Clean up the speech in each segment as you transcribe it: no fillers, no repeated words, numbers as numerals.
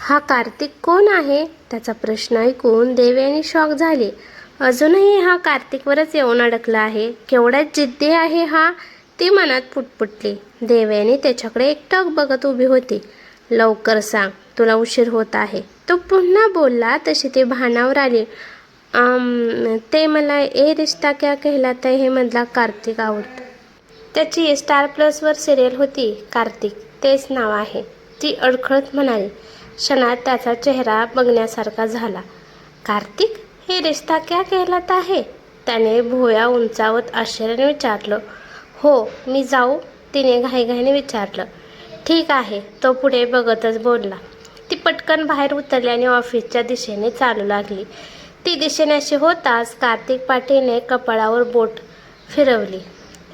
हा कार्तिक कोण आहे? त्याचा प्रश्न ऐकून देवयानी शॉक झाली. अजूनही हा कार्तिकवरच येऊन अडकला आहे. केवढा जिद्दी आहे हा, ती मनात पुटपुटली. देवयानी त्याच्याकडे एकटक बघत उभी होती. लवकर सांग, तुला उशीर होत आहे. तो पुन्हा बोलला तशी ती भानावर आली. ते मला ए रिश्ता क्या कहलाता है हे मधला कार्तिक आवडतं. त्याची स्टार प्लसवर सिरियल होती कार्तिक, तेच नाव आहे, ती अडखळत म्हणाली. क्षणात त्याचा चेहरा बघण्यासारखा झाला. कार्तिक, हे रिश्ता क्या कहलाता है? त्याने भुवया उंचावत आश्चर्याने विचारलं. हो, मी जाऊ? तिने घाईघाईने विचारलं. ठीक आहे, तो पुढे बघतच बोलला. ती पटकन बाहेर उतरली आणि ऑफिसच्या दिशेने चालू लागली. ती दिशेने होताच कार्तिक पाटीलने कपाळावर बोट फिरवली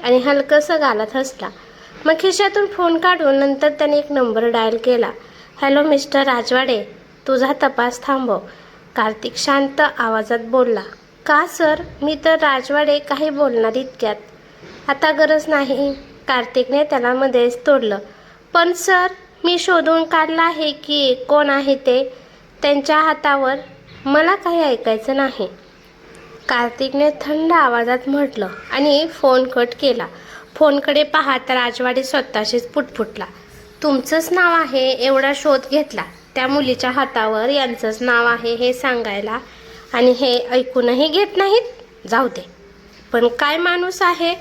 आणि हलकंसं गालात हसला. मग खिशातून फोन काढून नंतर त्याने एक नंबर डायल केला. हॅलो मिस्टर राजवाडे, तुझा तपास थांबव, कार्तिक शांत आवाजात बोलला. का सर, मी तर राजवाडे काही बोलणार इतक्यात. आता गरज नाही, कार्तिकने त्याला मध्येच तोडलं. पण सर, मी शोधून काढलं आहे की कोण आहे ते, त्यांच्या हातावर. मला काही ऐकायचं नाही, कार्तिकने थंड आवाजात म्हटलं आणि फोन कट केला. फोनकडे पाहत राजवाडे स्वतःशीच पुटपुटला. तुमचंच नाव आहे, एवढा शोध घेतला त्या मुलीच्या हातावर यांचंच नाव आहे हे सांगायला, आणि हे ऐकूनही घेत नाहीत. जाऊ दे, पण काय माणूस आहे,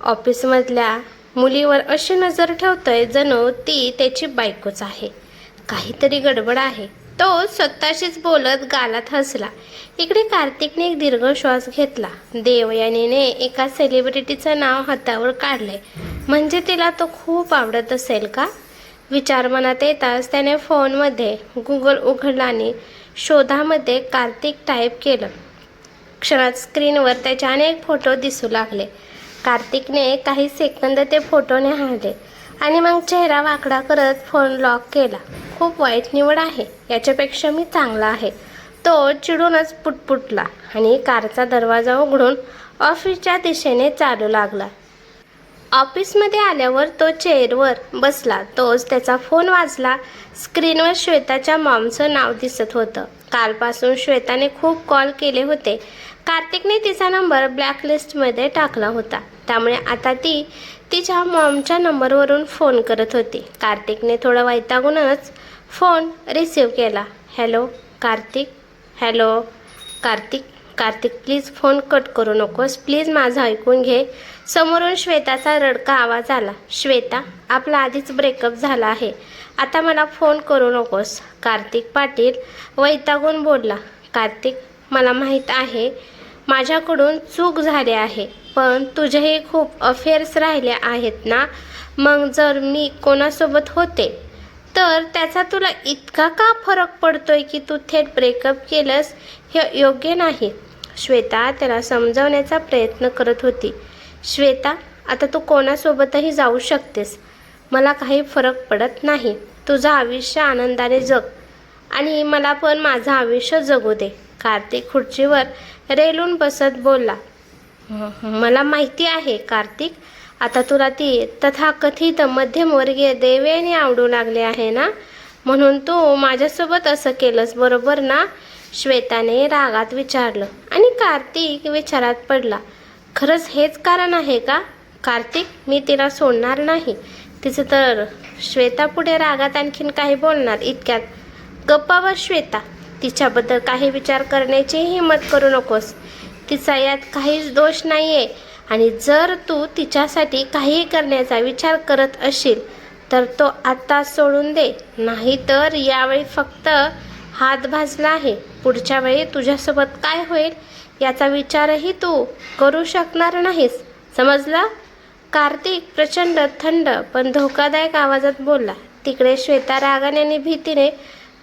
ऑफिसमधल्या मुलीवर अशी नजर ठेवतोय जणू ती त्याची बायकोच आहे. काहीतरी गडबड आहे, तो स्वतःशीच बोलत गालात हसला. इकडे कार्तिकने एक दीर्घ श्वास घेतला. देवयानीने एका सेलिब्रिटीचं नाव हातावर काढलंय, म्हणजे तिला तो खूप आवडत असेल का? विचार मनात येताच त्याने फोनमध्ये गुगल उघडला आणि शोधामध्ये कार्तिक टाईप केलं. क्षणात स्क्रीनवर त्याचे अनेक फोटो दिसू लागले. कार्तिकने काही सेकंद ते फोटो निहाळले आणि मग चेहरा वाकडा करत फोन लॉक केला. खूप वाईट निवड आहे, याच्यापेक्षा मी चांगला आहे, तो चिडूनच पुटपुटला आणि कारचा दरवाजा उघडून ऑफिसच्या दिशेने चालू लागला. ऑफिसमध्ये आल्यावर तो चेअरवर बसला. तोच त्याचा फोन वाजला. स्क्रीनवर श्वेताच्या मॉमचं नाव दिसत होतं. कालपासून श्वेताने खूप कॉल केले होते. कार्तिकने तिचा नंबर ब्लॅकलिस्टमध्ये टाकला होता, त्यामुळे आता ती तिच्या मॉमच्या नंबरवरून फोन करत होती. कार्तिकने थोडं वैतागूनच फोन रिसीव केला. Hello Kartik. Hello Kartik. Kartik, please phone cut करू नकोस, प्लीज माझं ऐकून घे. समोरून श्वेताचा रडका आवाज आला. श्वेता, आपला आधीच ब्रेकअप झाला आहे, आता मला फोन करू नकोस, कार्तिक पाटील वैतागून बोलला. कार्तिक, मला माहीत आहे माझ्याकडून चूक झाली आहे, पण तुझेही खूप अफेअर्स राहिले आहेत ना. मग जर मी कोणासोबत होते तर त्याचा तुला इतका का फरक पडतोय की तू थेट ब्रेकअप केलंस? हे योग्य नाही. श्वेता त्याला समजावण्याचा प्रयत्न करत होती. श्वेता, आता तू कोणासोबतही जाऊ शकतेस, मला काही फरक पडत नाही. तुझं आयुष्य आनंदाने जग आणि मला पण माझं आयुष्य जगू दे. कार्तिक खुर्चीवर रेलून बसत बोलला. मला माहिती आहे कार्तिक, आता तुला ती तथाकथित मध्यमवर्गीय देवयानी आवडू लागले आहे ना, म्हणून तू माझ्यासोबत असं केलंस, बरोबर ना? श्वेताने रागात विचारलं आणि कार्तिक विचारात पडला. खरंच हेच कारण आहे का? कार्तिक, मी तिला सोडणार नाही, तिचं तर. श्वेता पुढे रागात आणखीन काही बोलणार इतक्यात गप्पा बस श्वेता, तिच्याबद्दल काही विचार करण्याची हिंमत करू नकोस. तिचा यात काहीच दोष नाही आहे, आणि जर तू तिच्यासाठी काहीही करण्याचा विचार करत असशील तर तो आता सोडून दे, नाही तर यावेळी फक्त हात भाजला आहे. पुढच्या वेळी तुझ्यासोबत काय होईल याचा विचारही तू करू शकणार नाहीस, समजलं? कार्तिक प्रचंड थंड पण धोकादायक आवाजात बोलला. तिकडे श्वेता रागाने आणि भीतीने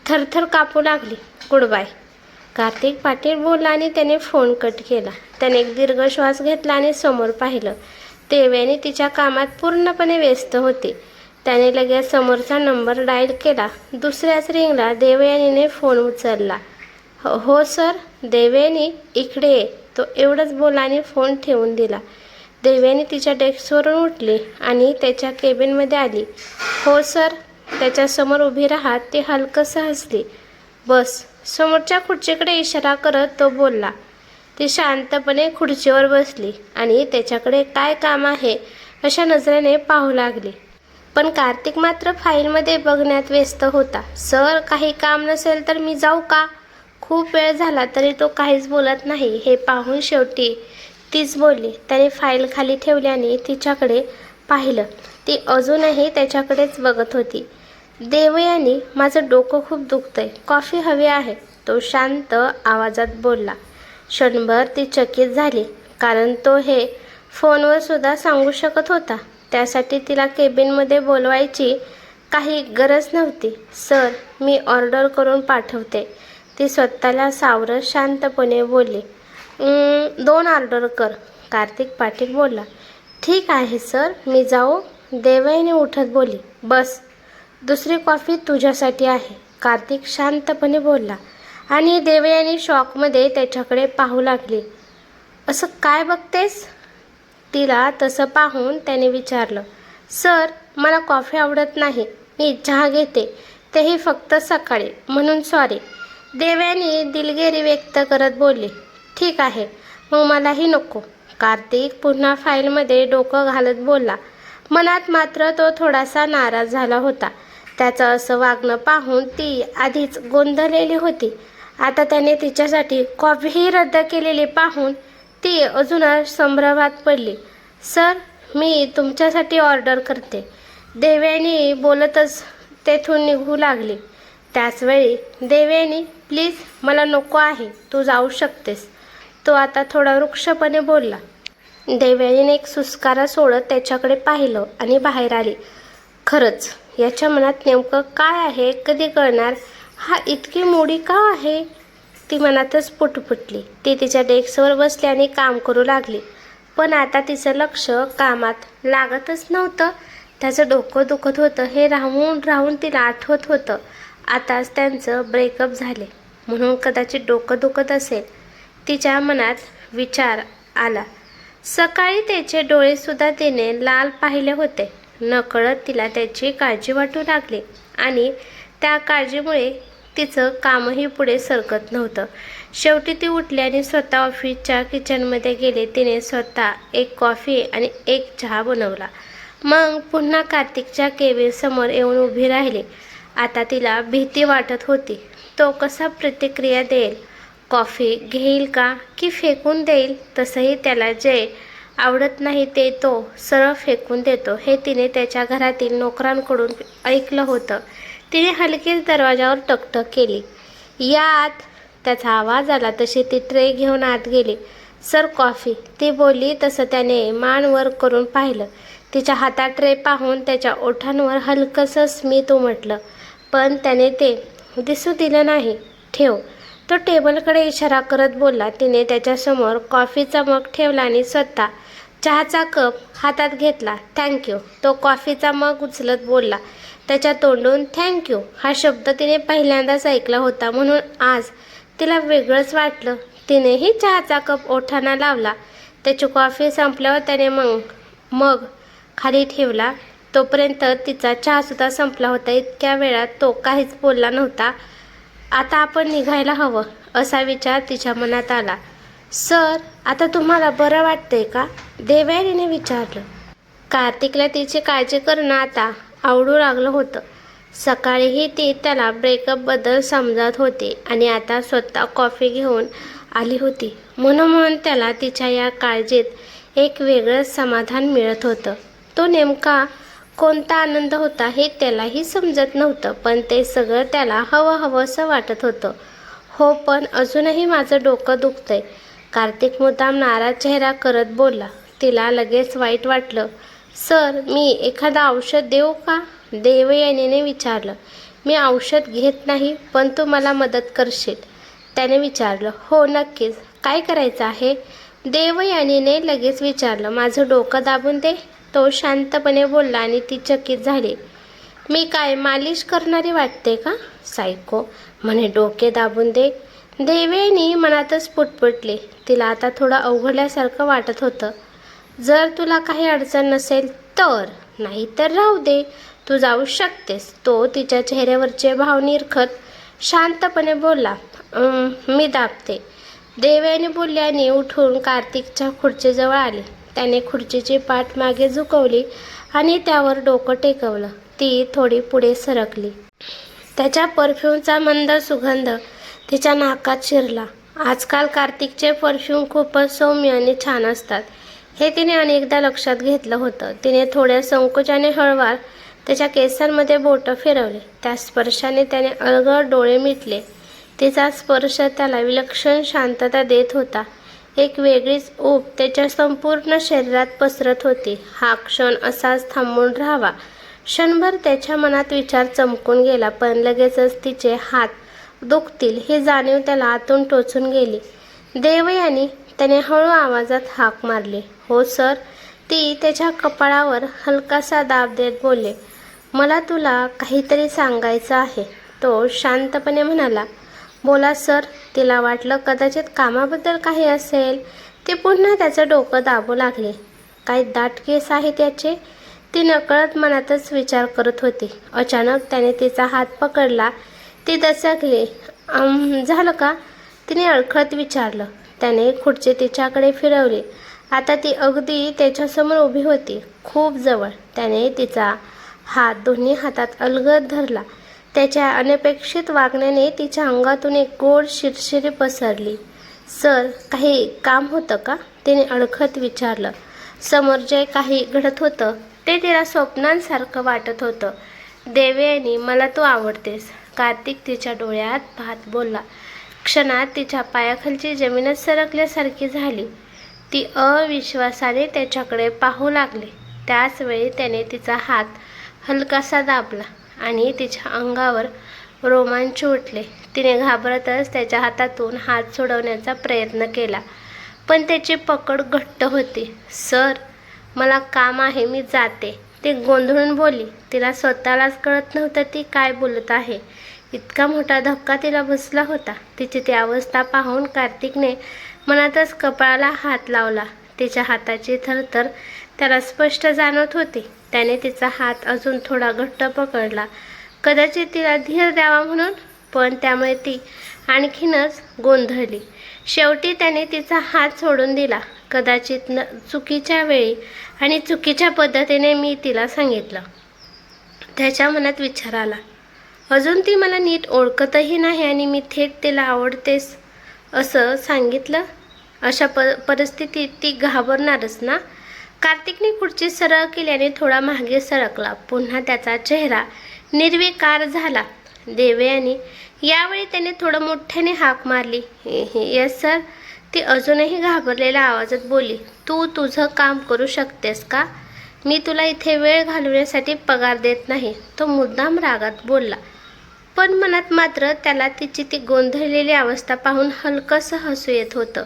थरथर कापू लागली. गुड बाय, कार्तिक पाटील बोलला आणि त्याने फोन कट केला. त्याने एक दीर्घ श्वास घेतला आणि समोर पाहिलं. देवयानी तिच्या कामात पूर्णपणे व्यस्त होती. त्याने लगेच समोरचा नंबर डायल केला. दुसऱ्याच रिंगला देवयानीने फोन उचलला. हो सर, देवयानी इकडे ये, तो एवढंच बोलला आणि फोन ठेवून दिला. देवयानी तिच्या डेस्कवरून उठली आणि त्याच्या केबिनमध्ये आली. हो सर, त्याच्यासमोर उभी राहत ती हलकंसं हसली. बस. समोरच्या खुर्चीकडे इशारा करत तो बोलला. ती शांतपणे खुर्चीवर बसली आणि त्याच्याकडे काय काम आहे अशा नजरेने पाहू लागली. पण कार्तिक मात्र फाईलमध्ये बघण्यात व्यस्त होता. सर, काही काम नसेल तर मी जाऊ का? खूप वेळ झाला तरी तो काहीच बोलत नाही. हे पाहून शेवटी तीच बोलली. त्याने फाईल खाली ठेवल्याने तिच्याकडे पाहिलं. ती अजूनही त्याच्याकडेच बघत होती. देवयानी, माझं डोकं खूप दुखतंय, कॉफी हवी आहे, तो शांत आवाजात बोलला. क्षणभर ती चकित झाली, कारण तो हे फोनवर सुद्धा सांगू शकत होता. त्यासाठी तिला केबिनमध्ये बोलवायची काही गरज नव्हती. सर, मी ऑर्डर करून पाठवते, ती स्वतःला सावरत शांतपणे बोलली. 2 ऑर्डर कर, कार्तिक पाटील बोलला. ठीक आहे सर, मी जाऊ? देवयानी उठत बोलली. बस, दुसरी कॉफी तुझ्यासाठी आहे, कार्तिक शांतपणे बोलला. आणि देवयानी शॉकमध्ये त्याच्याकडे पाहू लागली. असं काय बघतेस? तिला तसं पाहून त्याने विचारलं. सर, मला कॉफी आवडत नाही, मी चहा घेते, तेही फक्त सकाळी, म्हणून सॉरी. देवयानी दिलगिरी व्यक्त करत बोलली. ठीक आहे, मग मलाही नको, कार्तिक पुन्हा फाईलमध्ये डोकं घालत बोलला. मनात मात्र तो थोडासा नाराज झाला होता. त्याचं असं वागणं पाहून ती आधीच गोंधळलेली होती. आता त्याने तिच्यासाठी कॉफीही रद्द केलेली पाहून ती अजूनच संभ्रमात पडली. सर, मी तुमच्यासाठी ऑर्डर करते, देवयानी बोलतच तेथून निघू लागली. त्याचवेळी देवयानी, प्लीज, मला नको आहे, तू जाऊ शकतेस, तो आता थोडा वृक्षपणे बोलला. देवयानीने एक सुस्कारा सोडत त्याच्याकडे पाहिलं आणि बाहेर आली. खरंच याच्या मनात नेमकं काय आहे कधी कळणार? हा इतकी मोडी का आहे? ती मनातच पुटपुटली. ती तिच्या डेस्कवर बसली आणि काम करू लागली. पण आता तिचं लक्ष कामात लागतच नव्हतं. त्याचं डोकं दुखत होतं हे राहून राहून तिला आठवत होतं. आताच त्यांचं ब्रेकअप झाले म्हणून कदाचित डोकं दुखत असेल. तिच्या मनात विचार आला. सकाळी त्याचे डोळेसुद्धा तिने लाल पाहिले होते. नकळत तिला त्याची काळजी वाटू लागली आणि त्या काळजीमुळे तिचं कामही पुढे सरकत नव्हतं. शेवटी ती उठली आणि स्वतः ऑफिसच्या किचनमध्ये गेली. तिने स्वतः एक कॉफी आणि एक चहा बनवला. मग पुन्हा कार्तिकच्या केबिनसमोर येऊन उभी राहिली. आता तिला भीती वाटत होती. तो कसा प्रतिक्रिया देईल? कॉफी घेईल का की फेकून देईल? तसंही त्याला जे आवडत नाही ते तो सरळ फेकून देतो हे तिने त्याच्या घरातील नोकरांकडून ऐकलं होतं. तिने हलकीच दरवाजावर टकटक केली. यात त्याचा आवाज आला तशी ती ट्रे घेऊन आत गेली. सर, कॉफी, ती बोलली तसं त्याने मान वर करून पाहिलं. तिच्या हातात ट्रे पाहून त्याच्या ओठांवर हलकंसं स्मित उमटलं, पण त्याने ते दिसू दिलं नाही. ठेव, तो टेबलकडे इशारा करत बोलला. तिने त्याच्यासमोर कॉफीचा मग ठेवला आणि स्वतः चहाचा कप हातात घेतला. थँक्यू, तो कॉफीचा मग उचलत बोलला. त्याच्या तोंडून थँक्यू हा शब्द तिने पहिल्यांदाच ऐकला होता म्हणून आज तिला वेगळंच वाटलं. तिनेही चहाचा कप ओठांना लावला. त्याची कॉफी संपल्यावर त्याने मग खाली ठेवला. तोपर्यंत तिचा चहासुद्धा संपला होता. इतक्या वेळात तो काहीच बोलला नव्हता. आता आपण निघायला हवं असा विचार तिच्या मनात आला. सर, आता तुम्हाला बरं वाटतंय का? देवयानीने विचारलं. कार्तिकला तिची काळजी करणं आता आवडू लागलं होतं. सकाळीही ती त्याला ब्रेकअपबद्दल समजत होती आणि आता स्वतः कॉफी घेऊन आली होती. म्हणून त्याला तिच्या या काळजीत एक वेगळंच समाधान मिळत होतं. तो नेमका कोणता आनंद होता हे त्यालाही समजत नव्हतं, पण ते सगळं त्याला हवंसं वाटत होतं. हो, पण अजूनही माझं डोकं दुखतंय, कार्तिक मुद्दाम नाराज चेहरा करत बोलला. तिला लगेच वाईट वाटलं. सर, मी एखादं औषध देऊ का? देवयानीने विचारलं. मी औषध घेत नाही, पण तू मला मदत करशील? त्याने विचारलं. हो, नक्कीच. काय करायचं आहे? देवयानीने लगेच विचारलं. माझं डोकं दाबून दे, तो शांतपणे बोलला आणि ती चकित झाली. मी काय मालिश करणारी वाटते का? सायको म्हणे डोके दाबून दे. देवयानी मनातच पुटपुटली. तिला आता थोडं अवघडल्यासारखं वाटत होतं. जर तुला काही अडचण नसेल तर, नाही तर राहू दे, तू जाऊ शकतेस. तो तिच्या चेहऱ्यावरचे भाव निरखत शांतपणे बोलला. मी दाबते. देवयानी बोलल्याने उठून कार्तिकच्या खुर्चीजवळ आली. त्याने खुर्चीची पाठ मागे झुकवली आणि त्यावर डोकं टेकवलं. ती थोडी पुढे सरकली. त्याच्या परफ्यूमचा मंद सुगंध तिच्या नाकात शिरला. आजकाल कार्तिकचे परफ्यूम खूपच सौम्य आणि छान असतात हे तिने अनेकदा लक्षात घेतलं होतं. तिने थोड्या संकोचाने हळूवार त्याच्या केसांमध्ये बोटं फिरवले. त्या स्पर्शाने त्याने अलगद डोळे मिटले. तिचा स्पर्श त्याला विलक्षण शांतता देत होता. एक वेगळीच ऊब त्याच्या संपूर्ण शरीरात पसरत होती. हा क्षण असाच थांबून राहावा. क्षणभर त्याच्या मनात विचार चमकून गेला, पण लगेचच तिचे हात दुखतील ही जाणीव त्याला आतून टोचून गेली. देवयानी, त्याने हळू आवाजात हाक मारली. हो सर. ती त्याच्या कपाळावर हलकासा दाब देत बोलले. मला तुला काहीतरी सांगायचं आहे. तो शांतपणे म्हणाला. बोला सर. तिला वाटलं कदाचित कामाबद्दल काही असेल. ती पुन्हा त्याचं डोकं दाबू लागली. काही दाट केस आहे त्याचे. ती नकळत मनातच विचार करत होती. अचानक त्याने तिचा हात पकडला. ती दचकली. झालं का? तिने अडखळत विचारलं. त्याने खुर्ची तिच्याकडे फिरवली. आता ती अगदी त्याच्यासमोर उभी होती, खूप जवळ. त्याने तिचा हात दोन्ही हातात अलगद धरला. त्याच्या अनपेक्षित वागण्याने तिच्या अंगातून एक गोड शिरशिरी पसरली. सर, काही काम होतं का? तिने अडखळत विचारलं. समोर जे काही घडत होतं ते तिला स्वप्नांसारखं वाटत होतं. देवयानी, मला तू आवडतेस. कार्तिक तिच्या डोळ्यात पाहत बोलला. क्षणात तिच्या पायाखालची जमीनच सरकल्यासारखी झाली. ती अविश्वासाने त्याच्याकडे पाहू लागली. त्याच वेळी त्याने तिचा हात हलकासा दाबला आणि तिच्या अंगावर रोमांच उठले. तिने घाबरतच त्याच्या हातातून हात सोडवण्याचा प्रयत्न केला, पण त्याची पकड घट्ट होती. सर, मला काम आहे, मी जाते. ती गोंधळून बोलली. तिला स्वतःलाच कळत नव्हतं ती काय बोलत आहे. इतका मोठा धक्का तिला बसला होता. तिची ती अवस्था पाहून कार्तिकने मनातच कपाळाला हात लावला. तिच्या हाताची थरथर त्याला स्पष्ट जाणवत होती. त्याने तिचा हात अजून थोडा घट्ट पकडला, कदाचित तिला धीर द्यावा म्हणून, पण त्यामुळे ती आणखीनच गोंधळली. शेवटी त्याने तिचा हात सोडून दिला. कदाचित चुकीच्या वेळी आणि चुकीच्या पद्धतीने मी तिला सांगितलं. त्याच्या मनात विचार आला. अजून ती मला नीट ओळखतही नाही आणि मी थेट तिला आवडतेस असं सांगितलं. अशा परिस्थितीत ती घाबरणारच ना. कार्तिकने खुर्ची सरळ केल्याने थोडा मागे सरकला. पुन्हा त्याचा चेहरा निर्विकार झाला. देवयानी, यावेळी त्याने थोडं मोठ्याने हाक मारली. Yes sir. ती अजूनही घाबरलेल्या आवाजात बोलली. तू तुझं काम करू शकतेस का? मी तुला इथे वेळ घालवण्यासाठी पगार देत नाही. तो मुद्दाम रागात बोलला, पण मनात मात्र त्याला तिची ती गोंधळलेली अवस्था पाहून हलकंसं हसू येत होतं.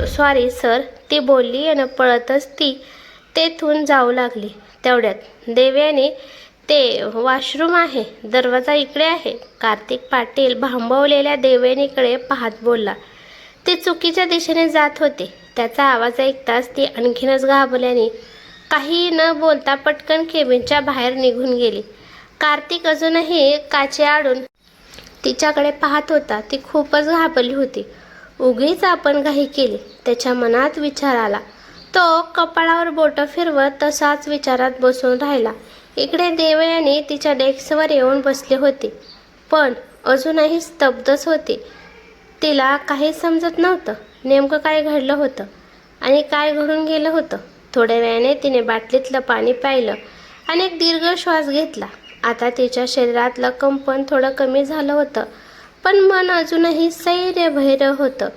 सॉरी सर, ती बोलली आणि पळतच ती तेथून जाऊ लागली. तेवढ्यात देवयानी, ते वॉशरूम आहे, दरवाजा इकडे आहे. कार्तिक पाटील भांबवलेल्या देवयानीकडे पाहत बोलला. ते चुकीच्या दिशेने जात होते. त्याचा आवाज ऐकताच ती आणखीनच घाबरल्याने काही न बोलता पटकन केबिनच्या बाहेर निघून गेली. कार्तिक अजूनही काचेआडून तिच्याकडे पाहत होता. ती खूपच घाबरली होती. उगीच आपण घाई केली, त्याच्या मनात विचार आला. तो कपाळावर बोटं फिरवत तसाच विचारात बसून राहिला. इकडे देवयानी तिच्या डेस्कवर येऊन बसली होती, पण अजूनही स्तब्धच होती. तिला काही समजत नव्हतं. नेमकं काय घडलं होतं आणि काय घडून गेलं होतं. थोड्या वेळाने तिने बाटलीतलं पाणी प्यायलं आणि एक दीर्घ श्वास घेतला. आता तिच्या शरीरातलं कंपन थोडं कमी झालं होतं, पण मन अजूनही सैर्यभैर्य होतं.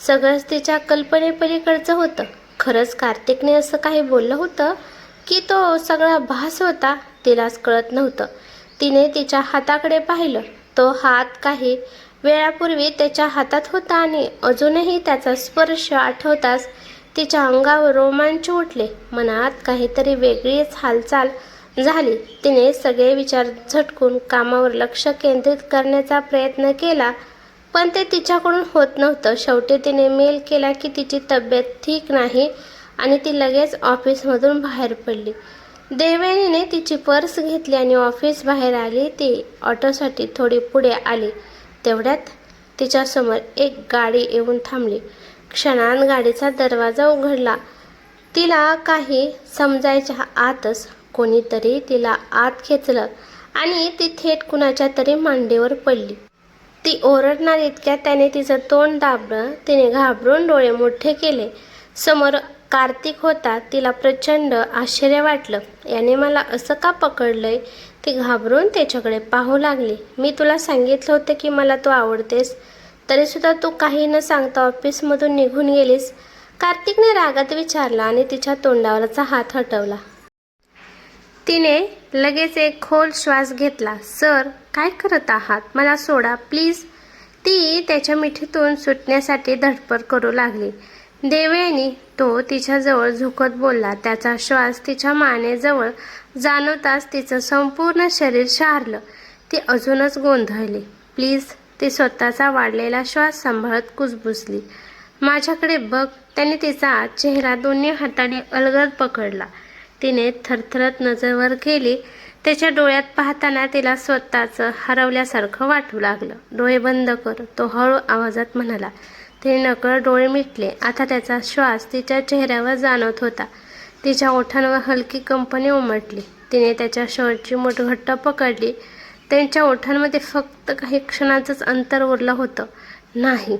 सगळंच तिच्या कल्पनेपलीकडचं होतं. खरंच कार्तिकने असं काही बोललं होतं की तो सगळा भास होता? तिलाच कळत नव्हतं. तिने तिच्या हाताकडे पाहिलं. तो हात काही वेळापूर्वी त्याच्या हातात होता आणि अजूनही त्याचा स्पर्श आठवताच तिच्या अंगावर रोमांच उठले. मनात काहीतरी वेगळीच हालचाल झाली. तिने सगळे विचार झटकून कामावर लक्ष केंद्रित करण्याचा प्रयत्न केला, पण ते तिच्याकडून होत नव्हतं. शेवटी तिने मेल केला की तिची तब्येत ठीक नाही आणि ती लगेच ऑफिसमधून बाहेर पडली. देवयानीने तिची पर्स घेतली आणि ऑफिस बाहेर आली. ती ऑटोसाठी थोडी पुढे आली. तेवढ्यात तिच्यासमोर एक गाडी येऊन थांबली. क्षणात गाडीचा दरवाजा उघडला. तिला काही समजायच्या आतच कोणीतरी तिला आत खेचलं आणि ती थेट कुणाच्या तरी मांडीवर पडली. ती ओरडणार इतक्यात त्याने तिचं तोंड दाबलं. तिने घाबरून डोळे मोठे केले. समोर कार्तिक होता. तिला प्रचंड आश्चर्य वाटलं. याने मला असं का पकडलंय? ती घाबरून त्याच्याकडे पाहू लागली. मी तुला सांगितलं होतं की मला तू आवडतेस, तरीसुद्धा तू काही न सांगता ऑफिसमधून निघून गेलीस, कार्तिकने रागात विचारला आणि तिच्या तोंडावरचा हात हटवला. तिने लगेच एक खोल श्वास घेतला. सर, काय करत आहात? मला सोडा प्लीज. ती त्याच्या मिठीतून सुटण्यासाठी धडपड करू लागली. देवयानी तो तिच्याजवळ झुकत बोलला. त्याचा श्वास तिच्या मानेजवळ जाणवताच तिचं संपूर्ण शरीर शहारलं. ती अजूनच गोंधळली. प्लीज. ती स्वतःचा वाढलेला श्वास सांभाळत कुजबुजली. माझ्याकडे बघ. त्याने तिचा चेहरा दोन्ही हाताने अलगद पकडला. तिने थरथरत नजर वर केली. त्याच्या डोळ्यात पाहताना तिला स्वतःचं हरवल्यासारखं वाटू लागलं. डोळे बंद कर, तो हळू आवाजात म्हणाला. तिने नकळत डोळे मिटले. आता त्याचा श्वास तिच्या चेहऱ्यावर जाणवत होता. तिच्या ओठांवर हलकी कंपनी उमटली. तिने त्याच्या शर्टची मूठ घट्ट पकडली. त्यांच्या ओठांमध्ये फक्त काही क्षणाचंच अंतर उरलं होतं. नाही.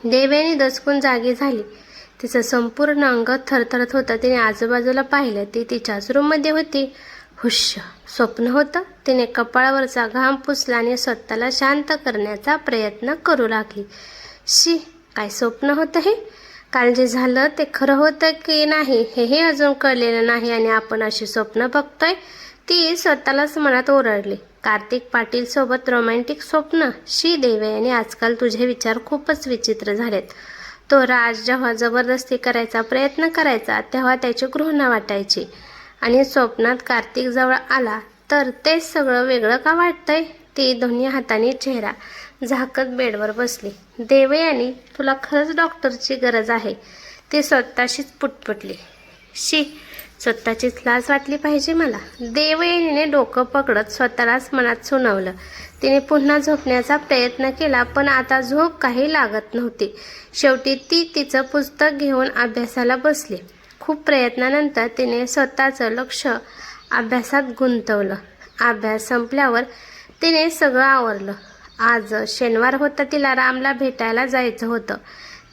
देवयानी दचकून जागी झाली. तिचं संपूर्ण अंग थरथरत होतं. तिने आजूबाजूला पाहिलं. ती तिच्याच रूममध्ये होती. हुश्य. स्वप्न होतं. तिने कपाळावरचा घाम पुसला आणि स्वतःला शांत करण्याचा प्रयत्न करू लागली. शी, काय स्वप्न होतं हे? काल जे झालं ते खरं होतं की नाही हे अजून कळलेलं नाही आणि आपण अशी स्वप्न बघतोय. ती स्वतःलाच मनात ओरडली. कार्तिक पाटील सोबत रोमॅन्टिक स्वप्न? शी देवयानी, आजकाल तुझे विचार खूपच विचित्र झालेत. तो राज जेव्हा जबरदस्ती करायचा प्रयत्न करायचा तेव्हा त्याची घृणा वाटायची आणि स्वप्नात कार्तिक जवळ आला तर तेच सगळं वेगळं का वाटतंय? ती दोन्ही हातांनी चेहरा झाकत बेडवर बसली. देवयानी, तुला खरंच डॉक्टरची गरज आहे. ती स्वतःशीच पुटपुटली. शी, स्वतःचीच लाज वाटली पाहिजे मला. देवयानीने डोकं पकडत स्वतःलाच मनात सुनावलं. तिने पुन्हा झोपण्याचा प्रयत्न केला पण आता झोप काही लागत नव्हती. शेवटी ती तिचं पुस्तक घेऊन अभ्यासाला बसली. खूप प्रयत्नानंतर तिने स्वतःचं लक्ष अभ्यासात गुंतवलं. अभ्यास संपल्यावर तिने सगळं आवरलं. आज शनिवार होता. तिला रामला भेटायला जायचं होतं.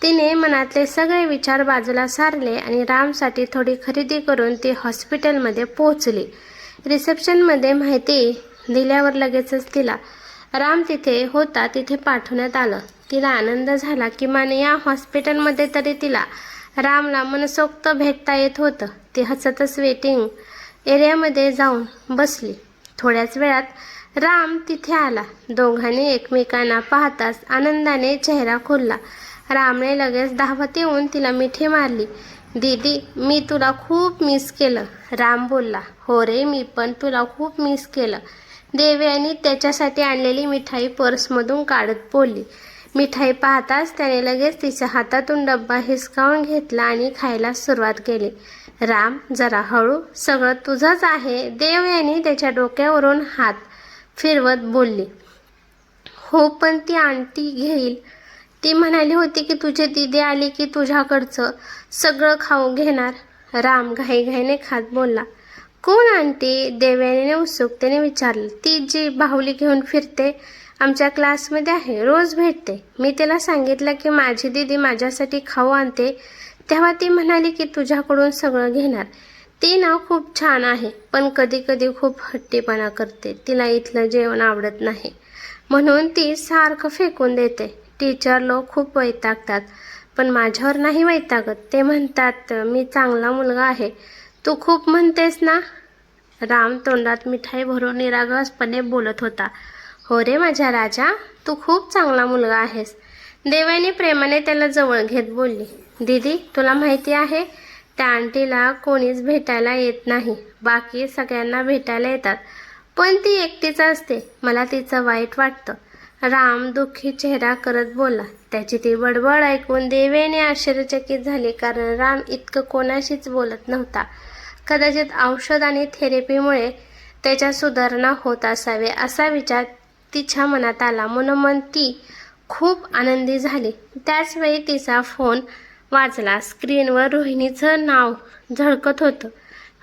तिने मनातले सगळे विचार बाजूला सारले आणि रामसाठी थोडी खरेदी करून ती हॉस्पिटलमध्ये पोहोचली. रिसेप्शनमध्ये माहिती दिल्यावर लगेचच तिला राम तिथे होता तिथे पाठवण्यात आलं. तिला आनंद झाला. किमान या हॉस्पिटलमध्ये तरी तिला रामला मनसोक्त भेटता येत होतं. ती हसतच वेटिंग एरियामध्ये जाऊन बसली. थोड्याच वेळात राम तिथे आला. दोघांनी एकमेकांना पाहताच आनंदाने चेहरा खुलला. रामने लगेच धावत येऊन तिला मिठी मारली. दीदी, मी तुला खूप मिस केलं. राम बोलला. हो रे, मी पण तुला खूप मिस केलं. देवयानी त्याच्यासाठी आणलेली मिठाई पर्समधून काढत बोलली. मिठाई पाहताच त्याने लगेच तिच्या हातातून डब्बा हिसकावून घेतला आणि खायला सुरुवात केली. राम, जरा हळू, सगळं तुझंच आहे. देवयानी त्याच्या डोक्यावरून हात फिरवत बोलली. हो, पण ती आंटी घेईल. ती म्हणाली होती की तुझी दीदी आली की तुझ्याकडचं सगळं खाऊ घेणार. राम घाईघाईने खात बोलला. कोण आंटी? देवयानीने उत्सुकतेने विचारलं. ती जी बाहुली घेऊन फिरते, आमच्या क्लासमध्ये आहे, रोज भेटते. मी तिला सांगितलं की माझी दीदी माझ्यासाठी खाऊ आणते तेव्हा ती म्हणाली की तुझ्याकडून सगळं घेणार. ती ना खूप छान आहे पण कधी कधी खूप हट्टीपणा करते. तिला इथलं जेवण आवडत नाही म्हणून ती सारखं फेकून देते. टीचर लोक खूप वैतागतात पण माझ्यावर नाही वैतागत. ते म्हणतात मी चांगला मुलगा आहे. तू खूप म्हणतेस ना? राम तोंडात मिठाई भरून निरागसपणे बोलत होता. हो रे माझ्या राजा, तू खूप चांगला मुलगा आहेस. देवयानी प्रेमाने त्याला जवळ घेत बोलली. दीदी, तुला माहिती आहे त्या आंटीला कोणीच भेटायला येत नाही. बाकी सगळ्यांना भेटायला येतात पण ती एकटीच असते. मला तिचं वाईट वाटतं. राम दुःखी चेहरा करत बोलला. त्याची ती बडबड ऐकून देवयानी आश्चर्यचकित झाली कारण राम इतकं कोणाशीच बोलत नव्हता. कदाचित औषध आणि थेरपीमुळे त्याच्या सुधारणा होत असावे असा विचार तिच्या मनात आला. मनोमन ती खूप आनंदी झाली. त्याचवेळी तिचा फोन वाजला. स्क्रीनवर रोहिणीचं नाव झळकत होतं.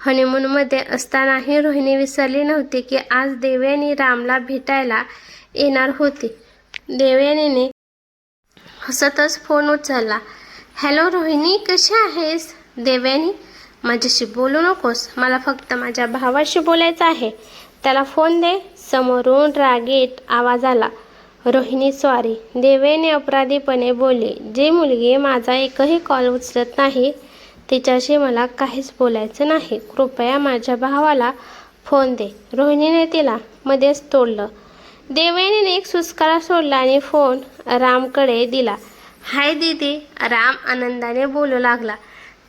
हनीमूनमध्ये असतानाही रोहिणी विसरली नव्हती की आज देवयानी रामला भेटायला येणार होती. देवयानीने हसतच फोन उचलला. हॅलो रोहिणी, कशी आहेस? देवयानी, माझ्याशी बोलू नकोस, मला फक्त माझ्या भावाशी बोलायचं आहे. त्याला फोन दे. समोरून रागीट आवाज आला. रोहिणी सॉरी, देवयानी अपराधीपणे बोलली. जी मुलगी माझा एकही कॉल उचलत नाही तिच्याशी मला काहीच बोलायचं नाही. कृपया माझ्या भावाला फोन दे. रोहिणीने तिला मध्येच तोडलं. देवयानीने एक सुस्कारा सोडला आणि फोन रामकडे दिला. हाय दीदी, राम आनंदाने बोलू लागला.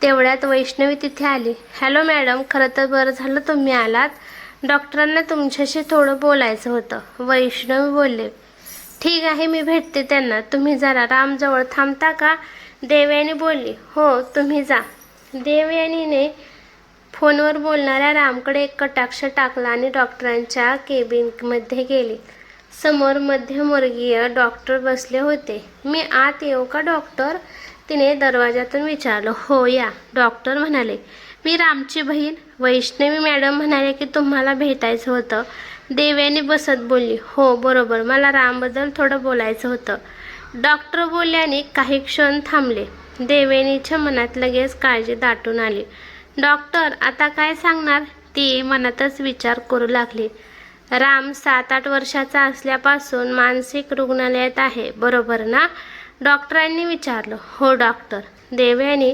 तेवढ्यात वैष्णवी तिथे आली. हॅलो मॅडम, खरं तर बरं झालं तुम्ही आलात. डॉक्टरांना तुमच्याशी थोडं बोलायचं होतं. वैष्णवी बोलले. ठीक आहे, मी भेटते त्यांना. तुम्ही जरा रामजवळ थांबता का? देवयानी बोलली. हो, तुम्ही जा. देवयानीने फोनवर बोलणाऱ्या रामकडे एक कटाक्ष टाकला आणि डॉक्टरांच्या केबिनमध्ये गेली. समोर मध्यमवर्गीय डॉक्टर बसले होते. मी आत येऊ का डॉक्टर? तिने दरवाजातून विचारलं. हो या, डॉक्टर म्हणाले. मी रामची बहीण. वैष्णवी मॅडम म्हणाले की तुम्हाला भेटायचं होतं. देवयानी बसत बोलली. हो बरोबर, मला रामबद्दल थोडं बोलायचं होतं. डॉक्टर बोलल्याने काही क्षण थांबले. देवयानीच्या मनात लगेच काळजी दाटून आली. डॉक्टर आता काय सांगणार? ती मनातच विचार करू लागली. राम 7-8 वर्षाचा असल्यापासून मानसिक रुग्णालयात आहे, बरोबर ना? डॉक्टरांनी विचारलं. हो डॉक्टर. देवयानी,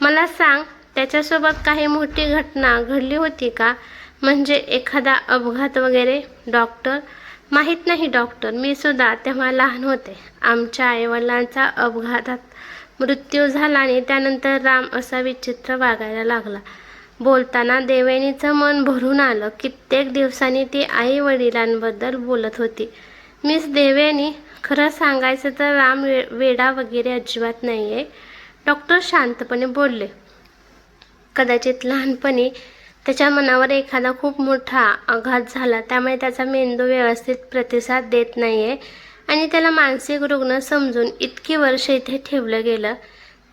मला सांग, त्याच्यासोबत काही मोठी घटना घडली होती का? म्हणजे एखादा अपघात वगैरे? डॉक्टर, माहीत नाही डॉक्टर, मी सुद्धा तेव्हा लहान होते. आमच्या आईवडिलांचा अपघातात मृत्यू झाला आणि त्यानंतर राम असा विचित्र वागायला लागला. बोलताना देवयानीचं मन भरून आलं. कित्येक दिवसांनी ती आई वडिलांबद्दल बोलत होती. मिस देवयानी, खरं सांगायचं तर राम वेडा वगैरे अजिबात नाही आहे. डॉक्टर शांतपणे बोलले. कदाचित लहानपणी त्याच्या मनावर एखादा खूप मोठा आघात झाला, त्यामुळे त्याचा मेंदू व्यवस्थित प्रतिसाद देत नाही आहे आणि त्याला मानसिक रुग्ण समजून इतकी वर्ष इथे ठेवलं गेलं.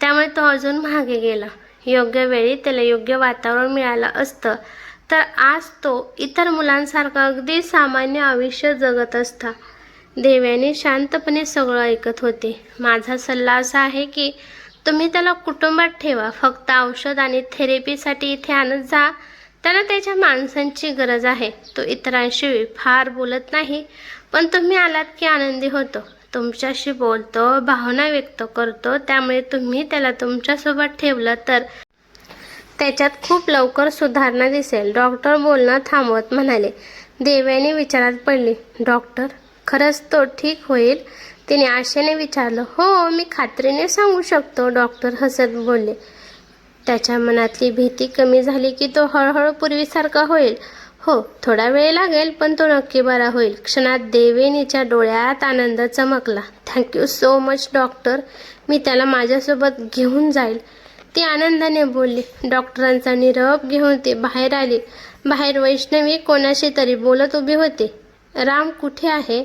त्यामुळे तो अजून मागे गेला. योग्य वेळी त्याला योग्य वातावरण मिळालं असतं तर आज तो इतर मुलांसारखं अगदी सामान्य आयुष्य जगत असता. देवयानी शांतपणे सगळं ऐकत होते. माझा सल्ला असा आहे की तुम्ही त्याला कुटुंबात ठेवा. फक्त औषध आणि थेरपीसाठी इथे आणत जा. त्याला त्याच्या माणसांची गरज आहे. तो इतरांशी फार बोलत नाही, पण तुम्ही आलात की आनंदी होतो. तुमच्याशी बोलतो, भावना व्यक्त करतो. त्यामुळे तुम्ही त्याला तुमच्यासोबत ठेवलं तर त्याच्यात खूप लवकर सुधारणा दिसेल. डॉक्टर बोलणं थांबवत म्हणाले. देवयानी विचारात पडली. डॉक्टर, खरंच तो ठीक होईल? तिने आशेने विचारलं. हो, मी खात्रीने सांगू शकतो, डॉक्टर हसत बोलले. त्याच्या मनातली भीती कमी झाली की तो हळूहळू पूर्वीसारखा होईल. हो, थोडा वेळ लागेल, पण तो नक्की बरा होईल. क्षणात देवयानीच्या डोळ्यात आनंद चमकला. थँक्यू सो मच डॉक्टर, मी त्याला माझ्यासोबत घेऊन जाईल, ती आनंदाने बोलली. डॉक्टरांचा निरोप घेऊन ती बाहेर आली. बाहेर वैष्णवी कोणाशी तरी बोलत उभी होती. राम कुठे आहे?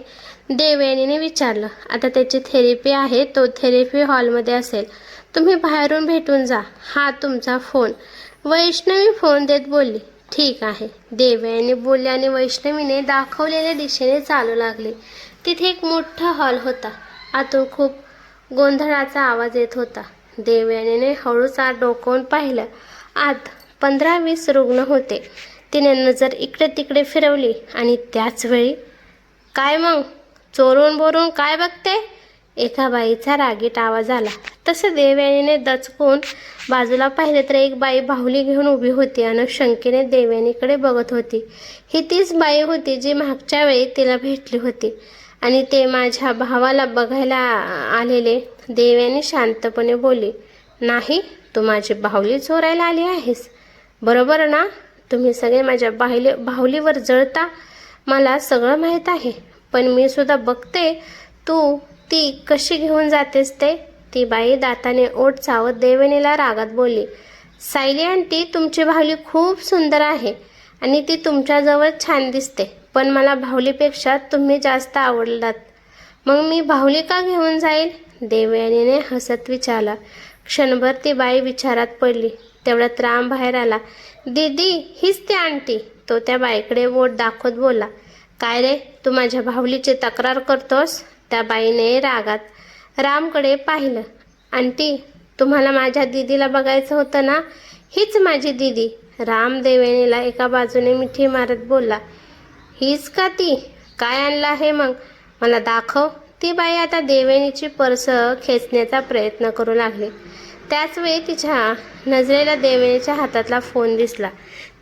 देवयानीने विचारलं. आता त्याची थेरपी आहे, तो थेरपी हॉलमध्ये असेल. तुम्ही बाहेरून भेटून जा. हा तुमचा फोन. वैष्णवी फोन देत बोलली. ठीक आहे. देवयानी बोलली आणि वैष्णवीने दाखवलेल्या दिशेने चालू लागली. तिथे एक मोठा हॉल होता. आतून खूप गोंधळाचा आवाज येत होता. देवयानीने हळूच आत डोकावून पाहिलं. आत 15-20 रुग्ण होते. तिने नजर इकडे तिकडे फिरवली आणि त्याच वेळी, काय मग, चोरून बोरून काय बघते? एका बाईचा रागीट आवाज आला. तसं देवयानीने दचकून बाजूला पाहिले तर एक बाई बाहुली घेऊन उभी होती आणि शंकेने देवयानीकडे बघत होती. ही तीच बाई होती जी मागच्या वेळी तिला भेटली होती आणि ते माझ्या भावाला बघायला आलेले. देवयानी शांतपणे बोलली. नाही, तू माझी बाहुली चोरायला आली आहेस, बरोबर ना? तुम्ही सगळे माझ्या बाहुलीवर जळता. मला सगळं माहीत आहे, पण मी सुद्धा बघते तू ती कशी घेऊन जातेस ते. ती बाई दाताने ओठ चावत देवयानीला रागात बोलली. सायली आंटी, तुमची बाहुली खूप सुंदर आहे आणि ती तुमच्याजवळ छान दिसते, पण मला बाहुलीपेक्षा तुम्ही जास्त आवडलात. मग मी बाहुली का घेऊन जाईल? देवयानीने हसत विचारला. क्षणभर ती बाई विचारात पडली. तेवढ्यात राम बाहेर आला. दीदी, हीच ती आंटी. तो त्या बाईकडे बोट दाखवत बोलला. काय रे, तू माझ्या बाहुलीची तक्रार करतोस? त्या बाईने रागात रामकडे पाहिलं. आंटी, तुम्हाला माझ्या दीदीला बघायचं होतं ना? हीच माझी दीदी. राम देवयानीला एका बाजूने मिठी मारत बोलला. हीच का ती? काय आणलं आहे मग? मला दाखव. ती बाई आता देवयानीची पर्स खेचण्याचा प्रयत्न करू लागली. त्याचवेळी तिच्या नजरेला देवयानीच्या हातातला फोन दिसला.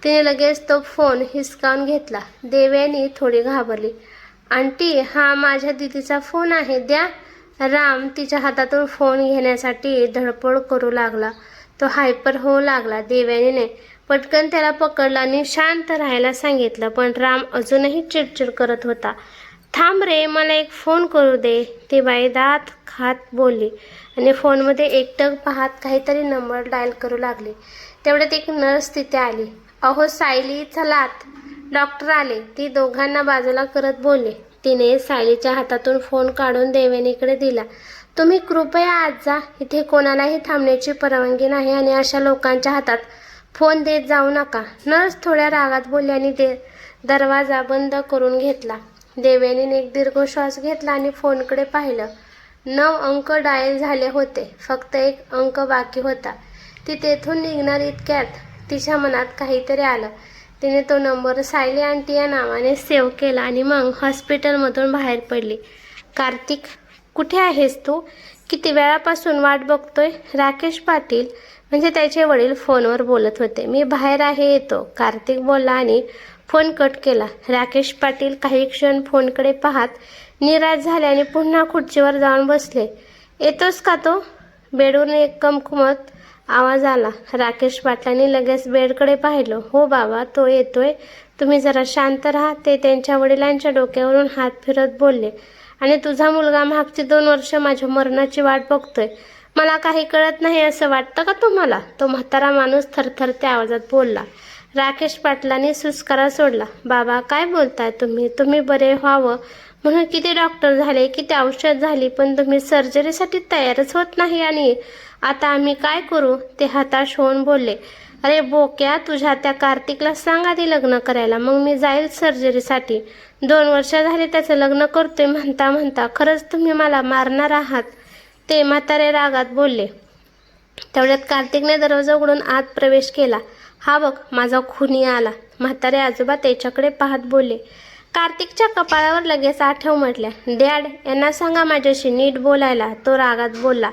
तिने लगेच तो फोन हिसकावून घेतला. देवयानी थोडी घाबरली. आंटी, हा माझ्या दीदीचा फोन आहे, द्या. राम तिच्या हातातून फोन घेण्यासाठी धडपड करू लागला. तो हायपर होऊ लागला. देवयानीने पटकन त्याला पकडला आणि शांत राहायला सांगितलं, पण राम अजूनही चिडचिड करत होता. थांब रे, मला एक फोन करू दे, ती बाई दात खात बोलली आणि फोनमध्ये एकटक पाहत काहीतरी नंबर डायल करू लागली. तेवढ्यात एक नर्स तिथे आली. अहो सायली, चलात, डॉक्टर आले, ती दोघांना बाजूला करत बोलले. तिने सायलीच्या हातातून फोन काढून देवयानीकडे दिला. तुम्ही कृपया आज जा, इथे कोणालाही थांबण्याची परवानगी नाही आणि अशा लोकांच्या हातात फोन देत जाऊ नका. नर्स थोड्या रागात बोलली आणि दरवाजा बंद करून घेतला. देवयानीने एक दीर्घ श्वास घेतला आणि फोनकडे पाहिलं. 9 अंक डायल झाले होते, फक्त एक अंक बाकी होता. ती तेथून निघणार इतक्यात तिच्या मनात काहीतरी आलं. तिने तो नंबर सायली आंटी या नावाने सेव्ह केला आणि मग हॉस्पिटलमधून बाहेर पडली. कार्तिक, कुठे आहेस तू? किती वेळापासून वाट बघतोय? राकेश पाटील म्हणजे त्याचे वडील फोनवर बोलत होते. मी बाहेर आहे, येतो, कार्तिक बोलला आणि फोन कट केला. राकेश पाटील काही क्षण फोनकडे पाहत निराश झाले आणि पुन्हा खुर्चीवर जाऊन बसले. येतोस का तो? बेडवरून एक कमकुमत आवाज आला. राकेश पाटलांनी लगेच बेडकडे पाहिलं. हो बाबा, तो येतोय, तुम्ही जरा शांत राहा, ते त्यांच्या वडिलांच्या डोक्यावरून हात फिरत बोलले. आणि तुझा मुलगा मागची 2 वर्ष माझ्या मरणाची वाट बघतोय. मला काही कळत नाही असं वाटतं का तुम्हाला? तो म्हातारा माणूस थरथरत्या आवाजात बोलला. राकेश पाटलांनी सुस्कारा सोडला. बाबा, काय बोलताय तुम्ही? तुम्ही बरे व्हावं म्हणून किती डॉक्टर झाले, किती औषध झाली, पण तुम्ही सर्जरीसाठी तयारच होत नाही आणि आता आम्ही काय करू? ते हताश होऊन बोलले. अरे बोक्या, तुझ्या त्या कार्तिकला सांग आधी लग्न करायला, मग मी जाईल सर्जरीसाठी. 2 वर्ष झाले त्याचं लग्न करतोय म्हणता म्हणता खरंच तुम्ही मला मारणार आहात, ते म्हातारे रागात बोलले. तेवढ्यात कार्तिकने दरवाजा उघडून आत प्रवेश केला. हा बघ, माझा खुनी आला. म्हातारे आजोबा त्याच्याकडे पाहत बोलले. कार्तिकच्या कपाळावर लगेच आठव म्हटल्या. डॅड, यांना सांगा माझ्याशी नीट बोलायला, तो रागात बोलला.